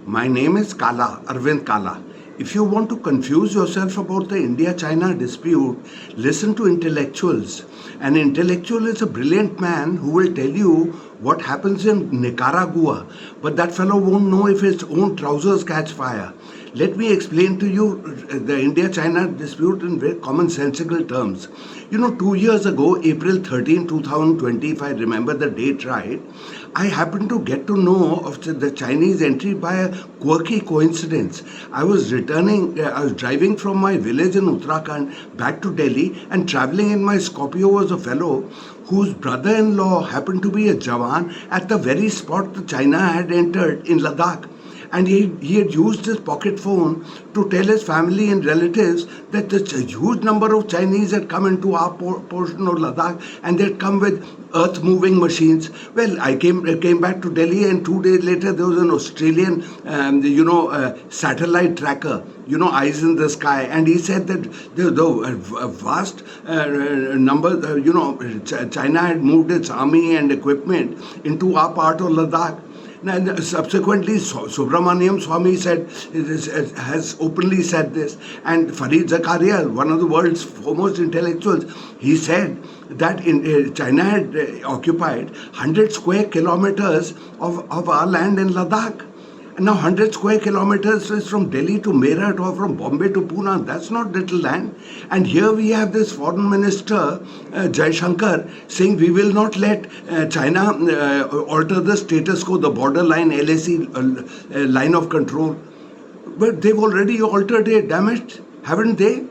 My name is Kala, Arvind Kala. If you want to confuse yourself about the India China dispute, listen to intellectuals. An intellectual is a brilliant man who will tell you what happens in Nicaragua, but that fellow won't know if his own trousers catch fire. Let me explain to you the India China dispute in very commonsensical terms. 2 years ago, April 13, 2020, if I remember the date right, I happened to get to know of the Chinese entry by a quirky coincidence. I was driving from my village in Uttarakhand back to Delhi, and traveling in my Scorpio was a fellow whose brother-in-law happened to be a Jawan at the very spot the China had entered in Ladakh. And he had used his pocket phone to tell his family and relatives that a huge number of Chinese had come into our portion of Ladakh, and they'd come with earth-moving machines. Well, I came back to Delhi, and 2 days later there was an Australian, satellite tracker, eyes in the sky, and he said that the vast number, China had moved its army and equipment into our part of Ladakh. And subsequently, Subramaniam Swamy has openly said this, and Fareed Zakaria, one of the world's foremost intellectuals, he said that China had occupied 100 square kilometers of our land in Ladakh. And now 100 square kilometers is from Delhi to Meerut or from Bombay to Pune. That's not little land. And here we have this foreign minister, Jai Shankar, saying we will not let China alter the status quo, the borderline LAC line of control. But they've already altered it, damn it, haven't they?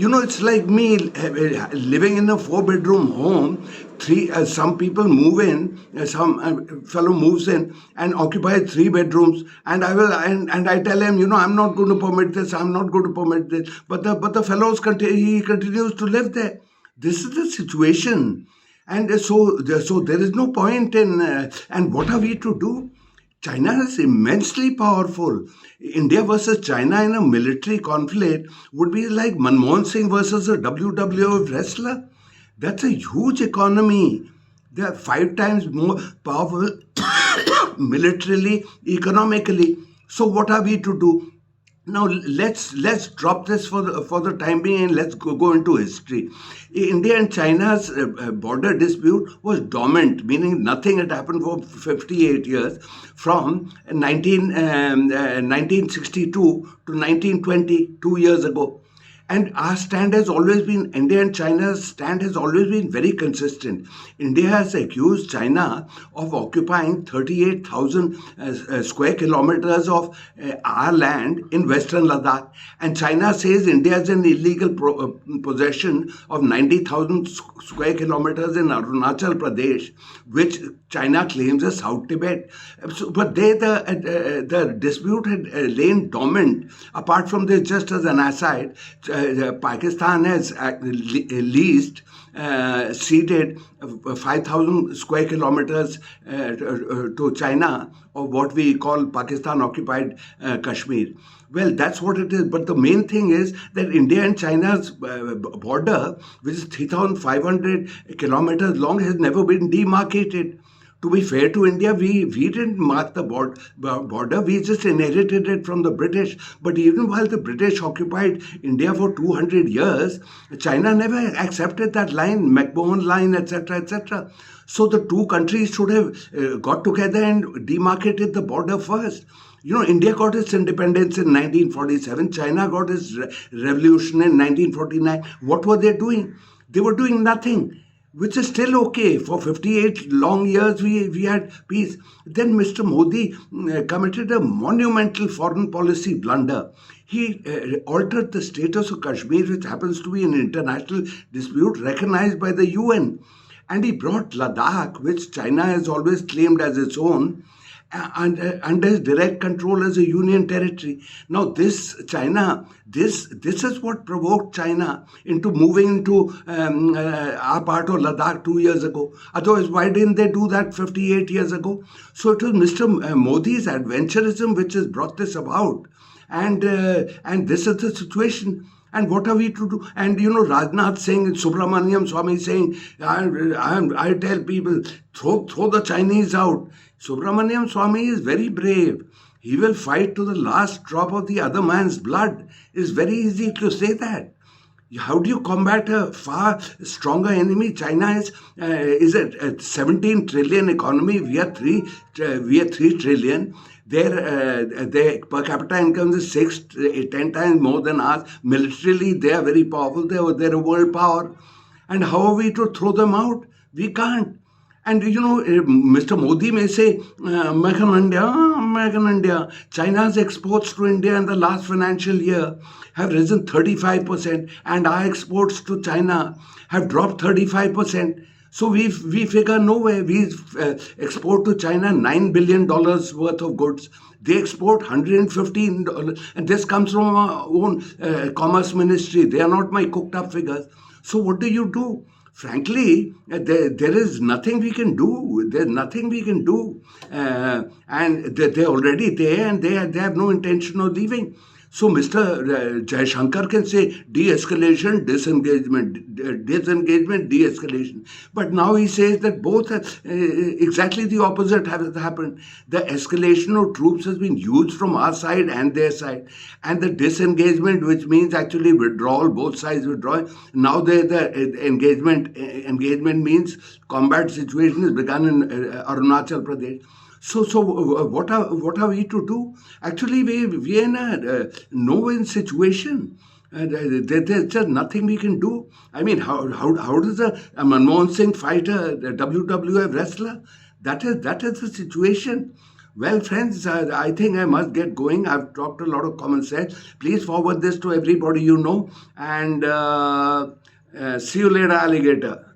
It's like me living in a 4-bedroom home. Some people move in, some fellow moves in and occupies 3 bedrooms, and I tell him, I'm not going to permit this, I'm not going to permit this, but the fellow he continues to live there. This is the situation, and so there is no point in. And what are we to do? China is immensely powerful. India versus China in a military conflict would be like Manmohan Singh versus a WWF wrestler. That's a huge economy. They are 5 times more powerful militarily, economically. So what are we to do? Now let's drop this for the time being, and let's go into history. India and China's border dispute was dormant, meaning nothing had happened for 58 years, from 1962 to 1920, 2 years ago. And our stand has always been, India and China's stand has always been very consistent. India has accused China of occupying 38,000 square kilometers of our land in western Ladakh. And China says India is in illegal possession of 90,000 square kilometers in Arunachal Pradesh, which China claims as South Tibet. But the dispute had lain dormant. Apart from this, just as an aside, Pakistan has ceded 5,000 square kilometers to China of what we call Pakistan-occupied Kashmir. Well, that's what it is. But the main thing is that India and China's border, which is 3,500 kilometers long, has never been demarcated. To be fair to India, we didn't mark the border, we just inherited it from the British. But even while the British occupied India for 200 years, China never accepted that line, McMahon line, etc., etc. So the two countries should have got together and demarcated the border first. India got its independence in 1947, China got its revolution in 1949. What were they doing? They were doing nothing, which is still okay. For 58 long years, we had peace. Then Mr. Modi committed a monumental foreign policy blunder. He altered the status of Kashmir, which happens to be an international dispute recognized by the UN. And he brought Ladakh, which China has always claimed as its own, and under his direct control as a union territory. Now this is what provoked China into moving into our part of Ladakh 2 years ago. Otherwise, why didn't they do that 58 years ago? So it was Mr. Modi's adventurism which has brought this about. And this is the situation. And what are we to do? And Rajnath Singh, Subramaniam Swamy saying, I tell people, throw the Chinese out. Subramaniam Swamy is very brave. He will fight to the last drop of the other man's blood. It's very easy to say that. How do you combat a far stronger enemy? China is a 17 trillion economy. We are 3 trillion. Their per capita income is 10 times more than ours. Militarily, they are very powerful. They're a world power. And how are we to throw them out? We can't. And Mr. Modi may say, Make in India, Make in India. China's exports to India in the last financial year have risen 35%, and our exports to China have dropped 35%. So we figure nowhere. We export to China $9 billion worth of goods. They export $115, and this comes from our own commerce ministry. They are not my cooked up figures. So what do? Frankly, there is nothing we can do. There's nothing we can do. And they're already there, and they have no intention of leaving. So Mr. Jaishankar can say de-escalation, disengagement, disengagement, de-escalation. But now he says that both exactly the opposite has happened. The escalation of troops has been used from our side and their side. And the disengagement, which means actually withdrawal, both sides withdrawing. Now the engagement means combat situation has begun in Arunachal Pradesh. So what are we to do? Actually, we are in a no-win situation. There's just nothing we can do. I mean, how does a Manmohan Singh fight a WWF wrestler? That is the situation. Well, friends, I think I must get going. I've talked a lot of common sense. Please forward this to everybody you know. And see you later, alligator.